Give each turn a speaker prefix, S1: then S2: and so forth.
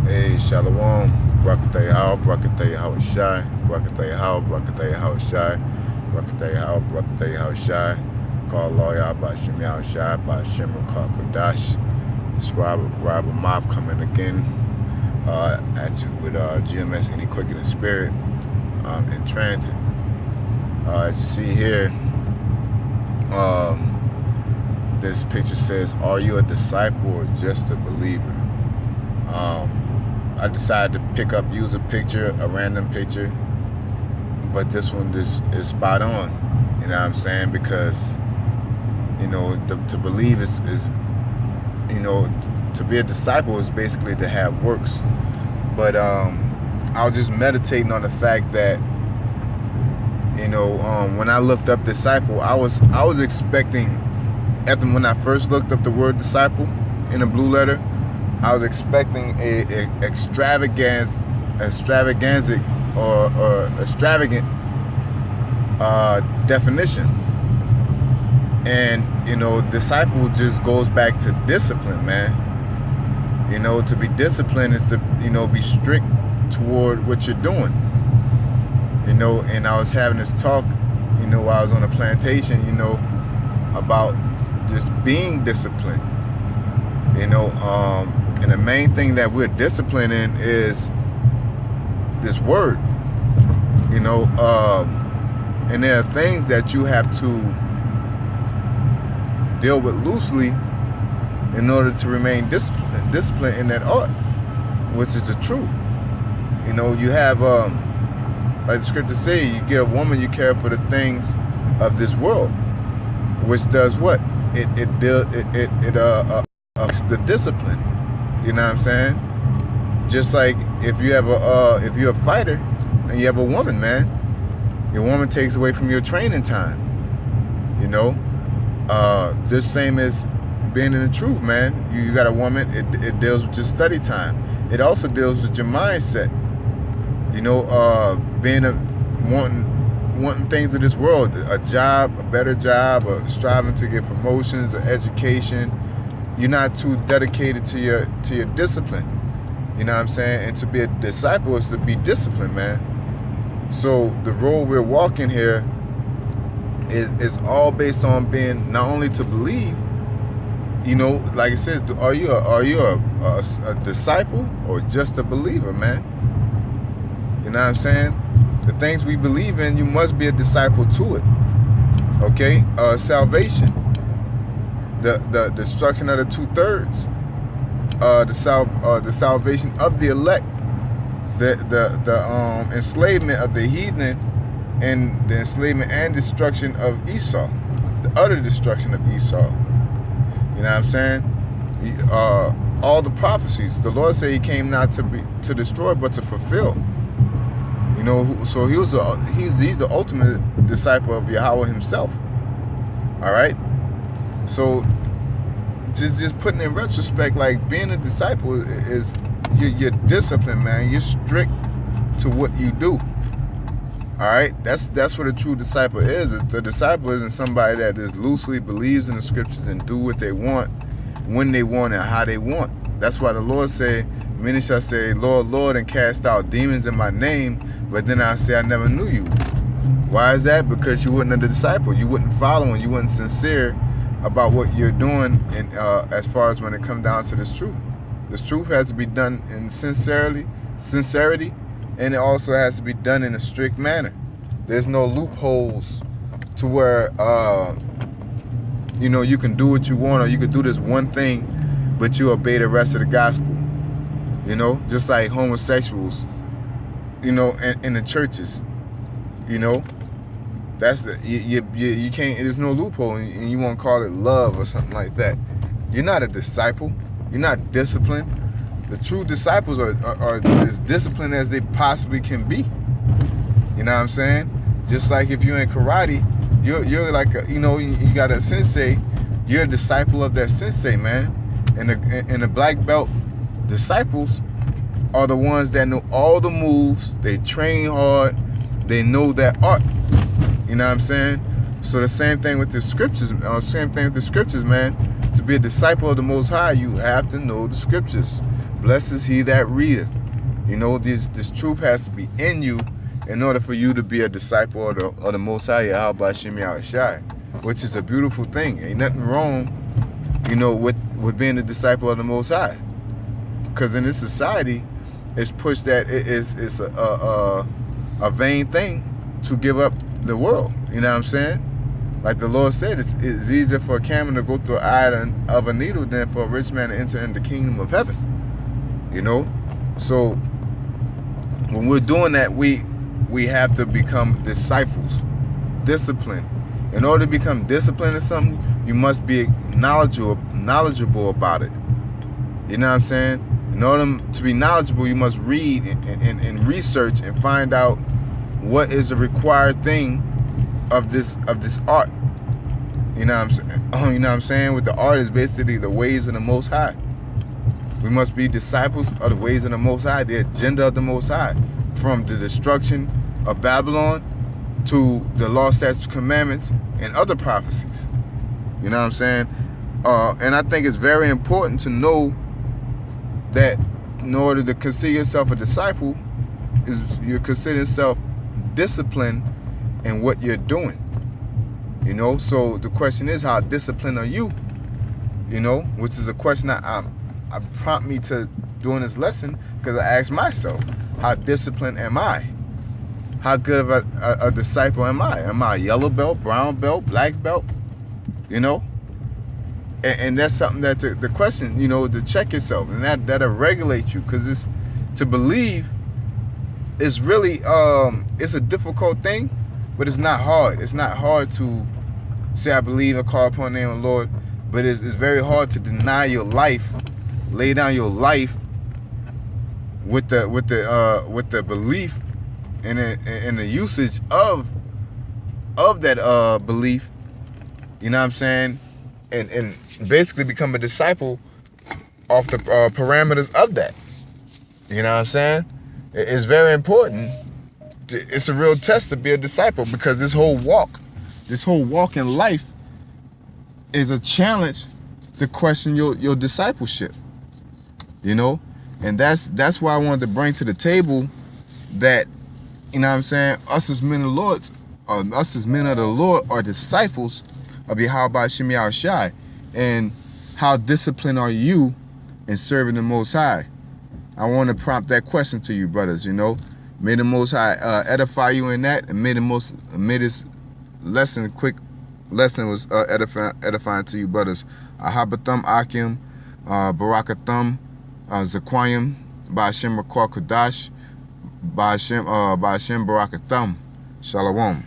S1: Hey, Shalom, Brakatay How, Brakatay How Shai, Brakatay How, Brakatay How Shai, Brakatay How, Brakatay How Shai, Call Lawyer by Shemiao Shai, by Shemra Kar Kodash. It's Robert Mob coming again at you with GMS Any Quickening Spirit in transit. As you see here, this picture says, "Are you a disciple or just a believer?" I decided to use a picture, a random picture, but this one is spot on. You know what I'm saying? Because to believe is to be a disciple is basically to have works. But I was just meditating on the fact that when I looked up disciple, I was expecting, when I first looked up the word disciple in a blue letter, I was expecting a extravagant definition. And disciple just goes back to discipline, man. To be disciplined is to be strict toward what you're doing. And I was having this talk, while I was on a plantation, about just being disciplined. And the main thing that we're disciplined in is this word. And there are things that you have to deal with loosely in order to remain disciplined in that art, which is the truth. You have, like the scriptures say, you get a woman, you care for the things of this world, which does what? It ups the discipline. You know what I'm saying? Just like if you're a fighter and you have a woman, man, your woman takes away from your training time. Just same as being in the truth, man. You got a woman, it deals with your study time. It also deals with your mindset. Wanting things of this world, a job, a better job, or striving to get promotions or education. You're not too dedicated to your discipline. You know what I'm saying? And to be a disciple is to be disciplined, man. So the role we're walking here is all based on being not only to believe, like it says, are you a disciple or just a believer, man? You know what I'm saying? The things we believe in, you must be a disciple to it. Okay? Salvation. The destruction of the 2/3, the salvation of the elect, the enslavement of the heathen, and the enslavement and destruction of Esau, the utter destruction of Esau. You know what I'm saying? All the prophecies. The Lord said He came not to destroy, but to fulfill. So he's the ultimate disciple of Yahweh Himself. All right. So just putting in retrospect, like being a disciple is you're disciplined, man. You're strict to what you do. All right, that's what a true disciple is. The disciple isn't somebody that just loosely believes in the scriptures and do what they want, when they want, and how they want. That's why the Lord said, "Many shall say, Lord, Lord, and cast out demons in my name, but then I say, I never knew you." Why is that? Because you weren't a disciple. You wouldn't follow, and you weren't sincere about what you're doing, and as far as when it comes down to this truth. This truth has to be done in sincerity, and it also has to be done in a strict manner. There's no loopholes to where you can do what you want, or you could do this one thing, but you obey the rest of the gospel. Just like homosexuals, in the churches. That's you can't. There's no loophole, and you won't call it love or something like that. You're not a disciple. You're not disciplined. The true disciples are as disciplined as they possibly can be. You know what I'm saying? Just like if you're in karate, you're like you got a sensei. You're a disciple of that sensei, man. And the black belt disciples are the ones that know all the moves. They train hard. They know that art. You know what I'm saying? So the same thing with the scriptures. Man. To be a disciple of the Most High, you have to know the scriptures. blessed is he that readeth. You know, this truth has to be in you in order for you to be a disciple of the Most High, Yahweh Shem Yahushai, which is a beautiful thing. Ain't nothing wrong, you know, with being a disciple of the Most High. Because in this society, it's pushed that it's a vain thing to give up the world. You know what I'm saying? Like the Lord said, it's easier for a camel to go through an eye of a needle than for a rich man to enter in the kingdom of heaven. You know? So when we're doing that, we have to become disciples, disciplined. In order to become disciplined in something, you must be knowledgeable about it. You know what I'm saying? In order to be knowledgeable, you must read and research and find out what is the required thing of this art. You know what I'm saying? You know what I'm saying? With the art is basically the ways of the Most High. We must be disciples of the ways of the Most High, the agenda of the Most High, from the destruction of Babylon to the law, statutes, commandments, and other prophecies. You know what I'm saying? And I think it's very important to know that in order to consider yourself a disciple, is you're considering yourself disciplined in what you're doing. You know, so the question is, how disciplined are you? You know, which is a question I prompt me to doing this lesson, because I asked myself, how disciplined am I? How good of a disciple am I? Am I a yellow belt, brown belt, black belt? You know? And that's something that the question, you know, to check yourself, and that'll regulate you, because it's to believe is really it's a difficult thing, but it's not hard. It's not hard to say I believe and call upon the name of the Lord, but it's very hard to deny your life, lay down your life with the belief and the usage of that belief. You know what I'm saying? And basically become a disciple off the parameters of that. You know what I'm saying? It's very important. It's a real test to be a disciple, because this whole walk in life is a challenge to question your discipleship. You know? And that's why I wanted to bring to the table that, you know what I'm saying, us as men of the Lord are disciples of Yahweh Shem Yahushai. And how disciplined are you in serving the Most High? I want to prompt that question to you, brothers. You know, may the Most High edify you in that, and may this quick lesson was edifying to you, brothers. Ahabatham Akim, Barakatham, Zaquayim, Ba'ashem Rakar Kadash, Ba'ashem Barakatham. Shalom.